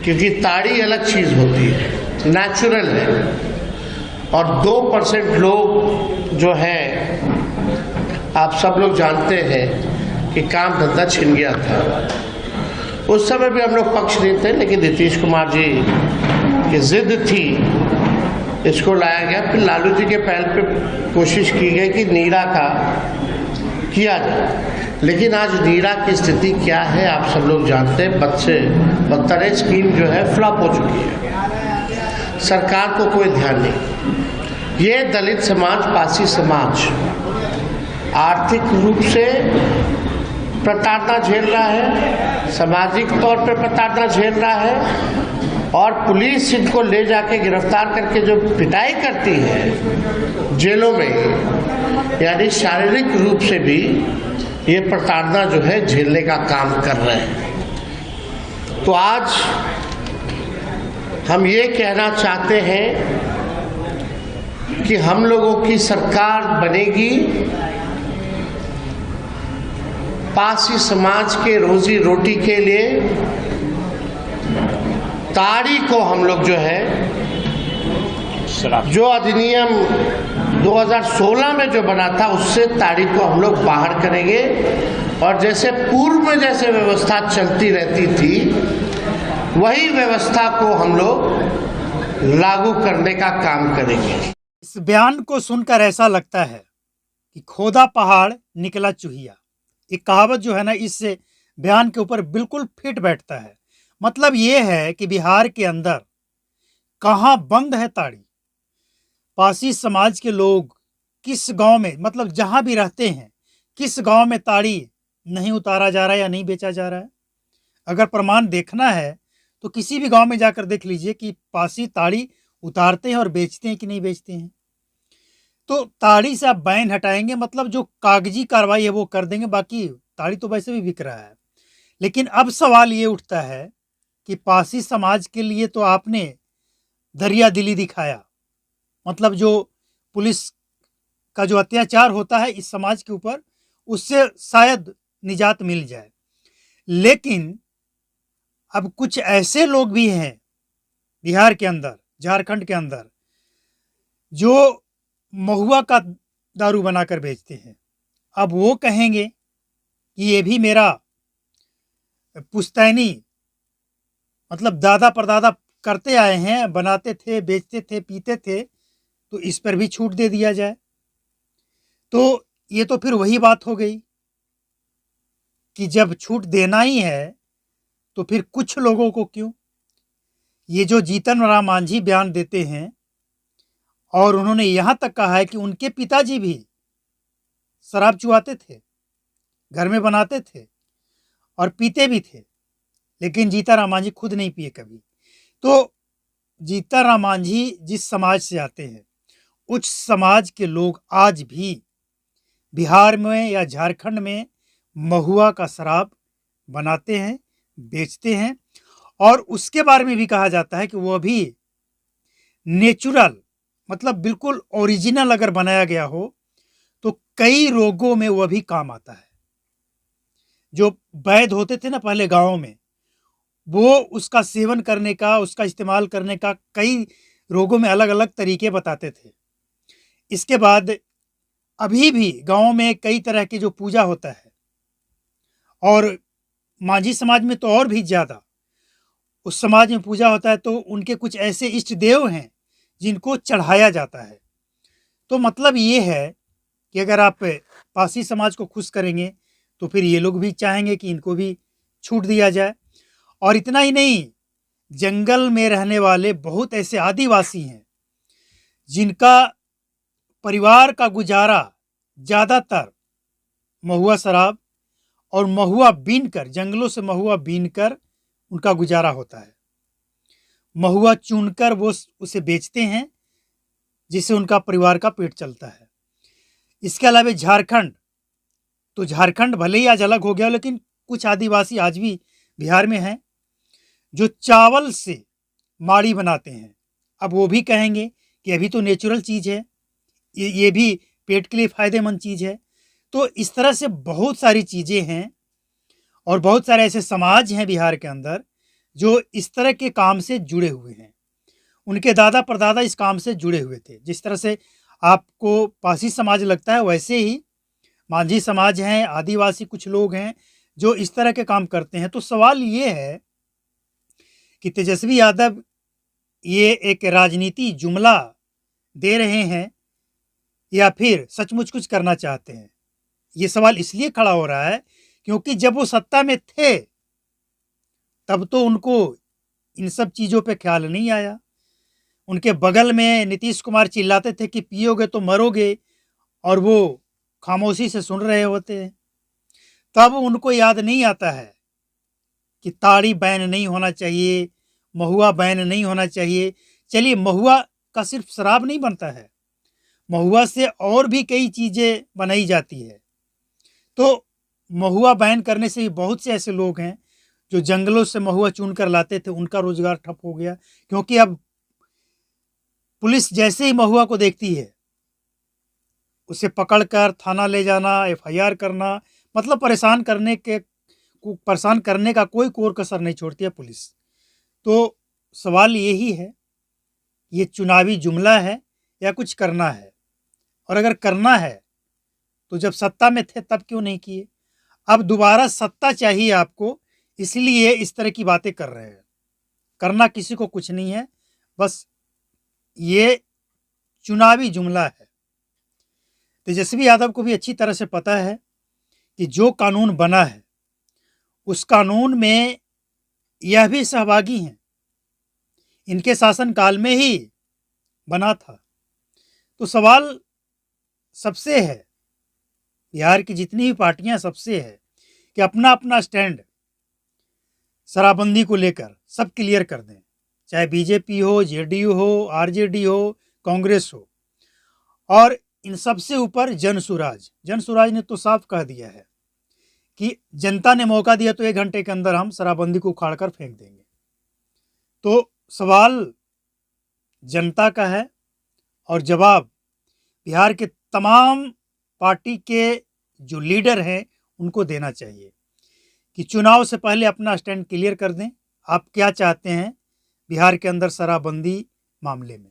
क्योंकि ताड़ी अलग चीज़ होती है, नेचुरल है, और 2% लोग जो है, आप सब लोग जानते हैं कि काम धंधा छिन गया था। उस समय भी हम लोग पक्ष नहीं थे, लेकिन नीतीश कुमार जी की जिद थी, इसको लाया गया। फिर लालू जी के पहल पे कोशिश की गई कि नीरा का किया जाए, लेकिन आज नीरा की स्थिति क्या है आप सब लोग जानते हैं। बदतर स्कीम जो है फ्लॉप हो चुकी है, सरकार को कोई ध्यान नहीं। ये दलित समाज, पासी समाज आर्थिक रूप से प्रताड़ना झेल रहा है, सामाजिक तौर पर प्रताड़ना झेल रहा है, और पुलिस इनको ले जाके गिरफ्तार करके जो पिटाई करती है जेलों में, यानी शारीरिक रूप से भी ये प्रताड़ना जो है झेलने का काम कर रहे हैं। तो आज हम ये कहना चाहते हैं कि हम लोगों की सरकार बनेगी, पासी समाज के रोजी रोटी के लिए ताड़ी को हम लोग जो है, जो अधिनियम 2016 में जो बना था, उससे ताड़ी को हम लोग बाहर करेंगे, और जैसे पूर्व में जैसे व्यवस्था चलती रहती थी, वही व्यवस्था को हम लोग लागू करने का काम करेंगे। इस बयान को सुनकर ऐसा लगता है कि खोदा पहाड़ निकला चूहिया। एक कहावत जो है ना, इस बयान के ऊपर बिल्कुल फिट बैठता है। मतलब ये है कि बिहार के अंदर कहाँ बंद है ताड़ी। पासी समाज के लोग किस गांव में, मतलब जहां भी रहते हैं, किस गांव में ताड़ी नहीं उतारा जा रहा है या नहीं बेचा जा रहा है। अगर प्रमाण देखना है तो किसी भी गांव में जाकर देख लीजिए कि पासी ताड़ी उतारते हैं और बेचते हैं कि नहीं बेचते हैं। तो ताड़ी से आप बैन हटाएंगे, मतलब जो कागजी कार्रवाई है वो कर देंगे, बाकी ताड़ी तो वैसे भी बिक रहा है। लेकिन अब सवाल ये उठता है कि पासी समाज के लिए तो आपने दरिया दिली दिखाया, मतलब जो पुलिस का जो अत्याचार होता है इस समाज के ऊपर, उससे शायद निजात मिल जाए। लेकिन अब कुछ ऐसे लोग भी हैं बिहार के अंदर, झारखंड के अंदर, जो महुआ का दारू बनाकर बेचते हैं। अब वो कहेंगे कि ये भी मेरा पुश्तैनी, मतलब दादा परदादा करते आए हैं, बनाते थे, बेचते थे, पीते थे, तो इस पर भी छूट दे दिया जाए। तो ये तो फिर वही बात हो गई कि जब छूट देना ही है तो फिर कुछ लोगों को क्यों। ये जो जीतन राम मांझी बयान देते हैं, और उन्होंने यहाँ तक कहा है कि उनके पिताजी भी शराब चुआते थे, घर में बनाते थे और पीते भी थे, लेकिन जीतन राम मांझी खुद नहीं पिए कभी। तो जीतन राम मांझी जिस समाज से आते हैं, उस समाज के लोग आज भी बिहार में या झारखंड में महुआ का शराब बनाते हैं, बेचते हैं, और उसके बारे में भी कहा जाता है कि वो भी नेचुरल, मतलब बिल्कुल ओरिजिनल अगर बनाया गया हो तो कई रोगों में वह भी काम आता है। जो वैद्य होते थे ना पहले गांवों में, वो उसका सेवन करने का, उसका इस्तेमाल करने का कई रोगों में अलग अलग तरीके बताते थे। इसके बाद अभी भी गांवों में कई तरह की जो पूजा होता है, और मांझी समाज में तो और भी ज़्यादा, उस समाज में पूजा होता है तो उनके कुछ ऐसे इष्ट देव हैं जिनको चढ़ाया जाता है। तो मतलब ये है कि अगर आप पासी समाज को खुश करेंगे तो फिर ये लोग भी चाहेंगे कि इनको भी छूट दिया जाए। और इतना ही नहीं, जंगल में रहने वाले बहुत ऐसे आदिवासी हैं जिनका परिवार का गुजारा ज़्यादातर महुआ शराब और महुआ बीनकर, जंगलों से महुआ बीनकर उनका गुजारा होता है। महुआ चुनकर वो उसे बेचते हैं, जिससे उनका परिवार का पेट चलता है। इसके अलावा झारखंड, तो झारखंड भले ही आज अलग हो गया, लेकिन कुछ आदिवासी आज भी बिहार में हैं जो चावल से माड़ी बनाते हैं। अब वो भी कहेंगे कि अभी तो नेचुरल चीज़ है, ये भी पेट के लिए फ़ायदेमंद चीज़ है। तो इस तरह से बहुत सारी चीज़ें हैं, और बहुत सारे ऐसे समाज हैं बिहार के अंदर जो इस तरह के काम से जुड़े हुए हैं। उनके दादा परदादा इस काम से जुड़े हुए थे। जिस तरह से आपको पासी समाज लगता है, वैसे ही मांझी समाज हैं, आदिवासी कुछ लोग हैं जो इस तरह के काम करते हैं। तो सवाल ये है कि तेजस्वी यादव ये एक राजनीति जुमला दे रहे हैं या फिर सचमुच कुछ करना चाहते हैं। ये सवाल इसलिए खड़ा हो रहा है क्योंकि जब वो सत्ता में थे तब तो उनको इन सब चीज़ों पे ख्याल नहीं आया। उनके बगल में नीतीश कुमार चिल्लाते थे कि पियोगे तो मरोगे, और वो खामोशी से सुन रहे होते हैं। तब उनको याद नहीं आता है कि ताड़ी बैन नहीं होना चाहिए, महुआ बैन नहीं होना चाहिए। चलिए, महुआ का सिर्फ शराब नहीं बनता है, महुआ से और भी कई चीज़ें बनाई जाती है। तो महुआ बैन करने से ही बहुत से ऐसे लोग हैं जो जंगलों से महुआ चुन कर लाते थे, उनका रोजगार ठप हो गया। क्योंकि अब पुलिस जैसे ही महुआ को देखती है, उसे पकड़कर थाना ले जाना, एफआईआर करना, मतलब परेशान करने का कोई कोर कसर नहीं छोड़ती है पुलिस। तो सवाल यही है, ये चुनावी जुमला है या कुछ करना है? और अगर करना है तो जब सत्ता में थे तब क्यों नहीं किए? अब दोबारा सत्ता चाहिए आपको, इसलिए इस तरह की बातें कर रहे हैं। करना किसी को कुछ नहीं है, बस ये चुनावी जुमला है। तेजस्वी यादव को भी अच्छी तरह से पता है कि जो कानून बना है उस कानून में यह भी सहभागी हैं, इनके शासनकाल में ही बना था। तो सवाल सबसे है, बिहार की जितनी भी पार्टियां सबसे है कि अपना अपना स्टैंड शराबबंदी को लेकर सब क्लियर कर दें, चाहे बीजेपी हो, जेडीयू हो, आरजेडी हो, कांग्रेस हो। और इन सबसे ऊपर जनसुराज ने तो साफ कह दिया है कि जनता ने मौका दिया तो 1 घंटे के अंदर हम शराबबंदी को उखाड़ कर फेंक देंगे। तो सवाल जनता का है और जवाब बिहार के तमाम पार्टी के जो लीडर हैं उनको देना चाहिए कि चुनाव से पहले अपना स्टैंड क्लियर कर दें। आप क्या चाहते हैं बिहार के अंदर शराबबंदी मामले में?